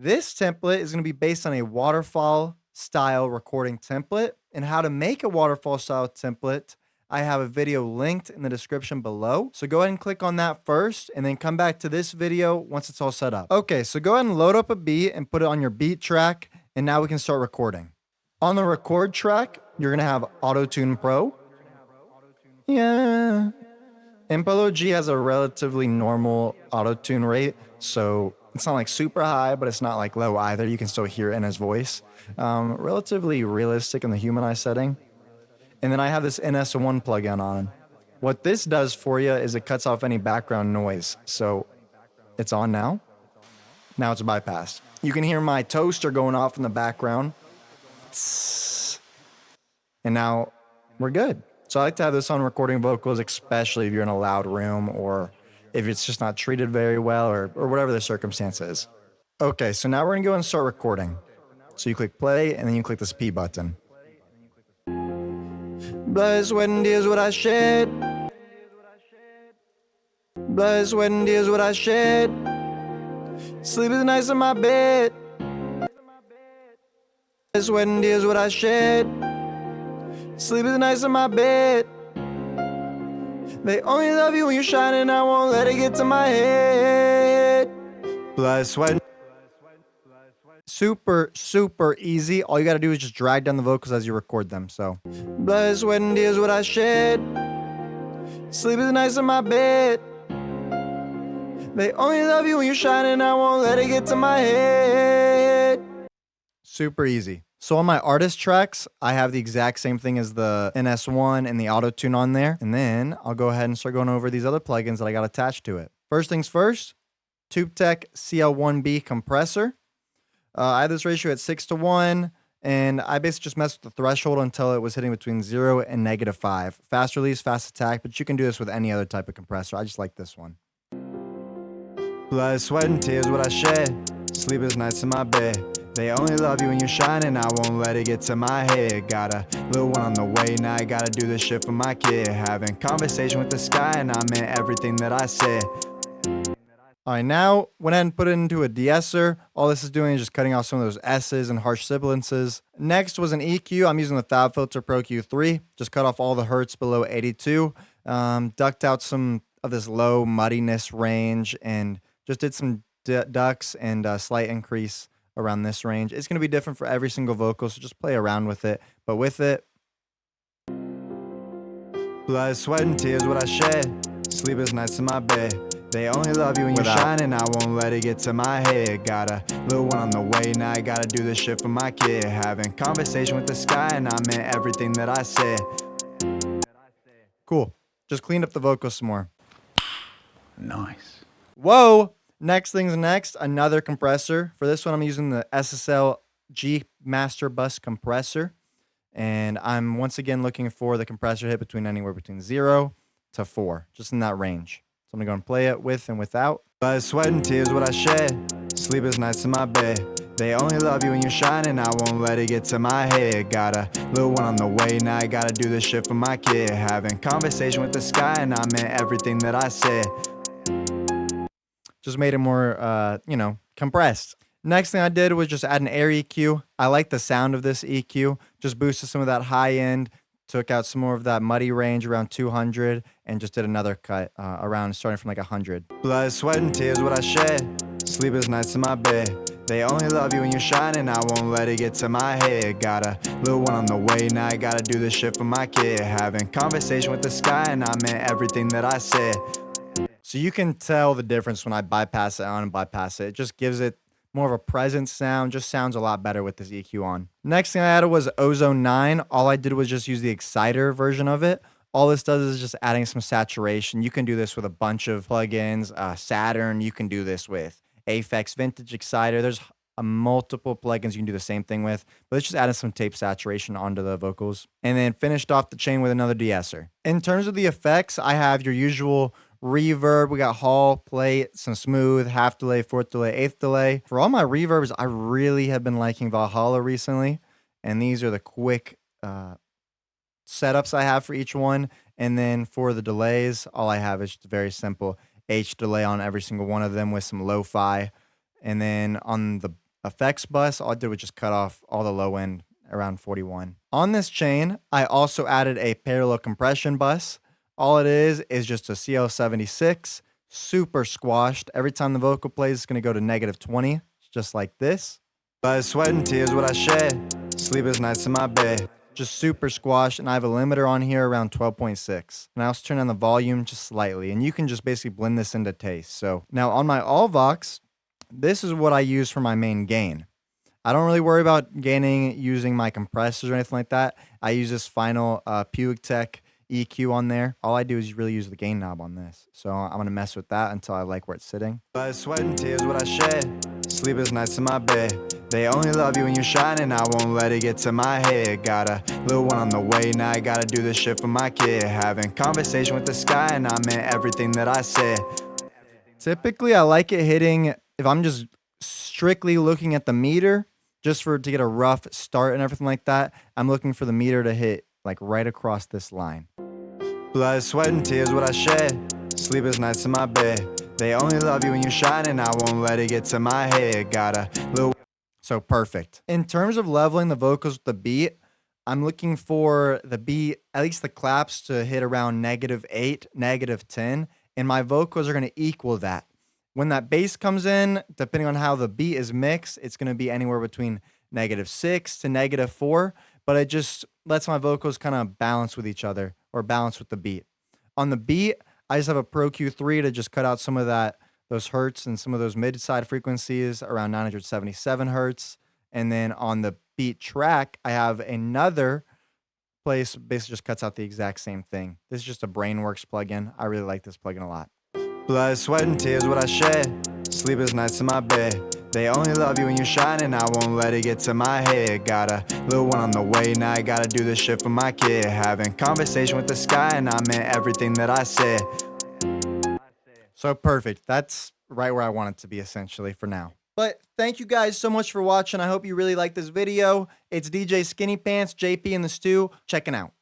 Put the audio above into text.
This template is going to be based on a waterfall style recording template. And how to make a waterfall style template, I have a video linked in the description below. So go ahead and click on that first and then come back to this video once it's all set up. Okay, so go ahead and load up a beat and put it on your beat track. And now we can start recording. On the record track, you're going to have Auto Tune Pro. Yeah. And Polo G has a relatively normal auto tune rate, so it's not like super high, but it's not like low either. You can still hear it in his voice. Relatively realistic in the humanized setting. And then I have this NS1 plugin on. What this does for you is it cuts off any background noise. So it's on now. Now it's bypassed. You can hear my toaster going off in the background. And now we're good. So I like to have this on recording vocals, especially if you're in a loud room or if it's just not treated very well or whatever the circumstance is. Okay, so now we're gonna go and start recording. So you click play and then you click this P button. Blood, sweat, and tears what I shed. Blood, sweat, and tears what I shed. Sleep is nice in my bed. Blood, sweat, and tears what I shed. Sleep is nice in my bed. They only love you when you're shining. I won't let it get to my head. Blood, sweat. Super, super easy. All you gotta do is just drag down the vocals as you record them. So, blood, sweat, and tears what I shed. Sleep is nice in my bed. They only love you when you're shining. I won't let it get to my head. Super easy. So on my artist tracks, I have the exact same thing as the NS1 and the auto tune on there. And then I'll go ahead and start going over these other plugins that I got attached to it. First things first, TubeTech CL1B compressor. I have this ratio at 6:1, and I basically just messed with the threshold until it was hitting between 0 and -5. Fast release, fast attack, but you can do this with any other type of compressor. I just like this one. Blood, sweat, and tears what I shed. Sleep is nice in my bed. They only love you when you're shining. I won't let it get to my head. Got a little one on the way. Now I gotta do this shit for my kid. Having conversation with the sky, and I meant everything that I said. All right, now went ahead and put it into a de-esser. All this is doing is just cutting off some of those S's and harsh sibilances. Next was an EQ. I'm using the FabFilter Pro Q3. Just cut off all the hertz below 82. Ducked out some of this low muddiness range and just did some ducks and a slight increase around this range. It's going to be different for every single vocal, so just play around with it. But with it, blood, sweat, and tears what I shed. Sleep is nice in my bed. They only love you when you're shining. I won't let it get to my head. Got a little one on the way. Now I gotta do this shit for my kid. Having conversation with the sky, and I meant everything that I said. Cool. Just cleaned up the vocals some more. Nice. Whoa. Next thing's next, another compressor. For this one, I'm using the SSL G Master Bus compressor. And I'm once again looking for the compressor hit between anywhere between 0 to 4, just in that range. So I'm gonna go and play it with and without. Blood, sweat, and tears what I shed. Sleep is nice in my bed. They only love you when you're shining. I won't let it get to my head. Got a little one on the way. Now I gotta do this shit for my kid. Having conversation with the sky, and I meant everything that I said. Just made it more, compressed. Next thing I did was just add an air EQ. I like the sound of this EQ. Just boosted some of that high end, took out some more of that muddy range around 200, and just did another cut around starting from like 100. Blood, sweat, and tears what I shed. Sleep is nice in my bed. They only love you when you're shining. I won't let it get to my head. Got a little one on the way. Now I gotta do this shit for my kid. Having conversation with the sky, and I meant everything that I said. So you can tell the difference when I bypass it on and bypass it. It just gives it more of a present sound, just sounds a lot better with this EQ on. Next thing I added was Ozone 9. All I did was just use the Exciter version of it. All this does is just adding some saturation. You can do this with a bunch of plugins. Saturn, you can do this with Aphex Vintage Exciter. There's multiple plugins you can do the same thing with, but let's just add some tape saturation onto the vocals. And then finished off the chain with another de-esser. In terms of the effects, I have your usual reverb. We got hall, plate, some smooth, half delay, fourth delay, eighth delay. For all my reverbs, I really have been liking Valhalla recently, and these are the quick setups I have for each one. And then for the delays, all I have is just very simple H delay on every single one of them with some lo-fi. And then on the effects bus. All I did was just cut off all the low end around 41. On this chain, I also added a parallel compression bus. All it is just a CL76, super squashed. Every time the vocal plays, it's going to go to -20, just like this. Blood, sweat, and tears, what I shed. Sleepless nights in my bed. Just super squashed, and I have a limiter on here around 12.6. And I also turn down the volume just slightly, and you can just basically blend this into taste. So now on my all Vox, this is what I use for my main gain. I don't really worry about gaining using my compressors or anything like that. I use this final Puig Tech EQ on there. All I do is really use the gain knob on this. So I'm going to mess with that until I like where it's sitting. Blood, sweat, and tears, what I shed. Sleepless nights in my bed. They only love you when you're shining. I won't let it get to my head. Got a little one on the way. Now I gotta do this shit for my kid. Having conversation with the sky, and I meant everything that I said. Typically, I like it hitting, if I'm just strictly looking at the meter, just to get a rough start and everything like that, I'm looking for the meter to hit like right across this line. Blood, sweat, and tears, what I shed. Sleepless nights in my bed. They only love you when you're shining. I won't let it get to my head. Got a little. So perfect. In terms of leveling the vocals with the beat, I'm looking for the beat, at least the claps, to hit around -8, -10, and my vocals are going to equal that. When that bass comes in, depending on how the beat is mixed, it's going to be anywhere between -6 to -4, but it just lets my vocals kind of balance with each other or balance with the beat. On the beat, I just have a Pro Q3 to just cut out some of those hertz and some of those mid-side frequencies around 977 hertz. And then on the beat track, I have another place basically just cuts out the exact same thing. This is just a Brainworks plugin. I really like this plugin a lot. Blood, sweat, and tears, what I shed. Sleepless nights in my bed. They only love you when you're shining. I won't let it get to my head. Got a little one on the way. Now I gotta do this shit for my kid. Having conversation with the sky, and I meant everything that I said. So perfect. That's right where I want it to be essentially for now. But thank you guys so much for watching. I hope you really liked this video. It's DJ Skinny Pants, JP in the Stew, checking out.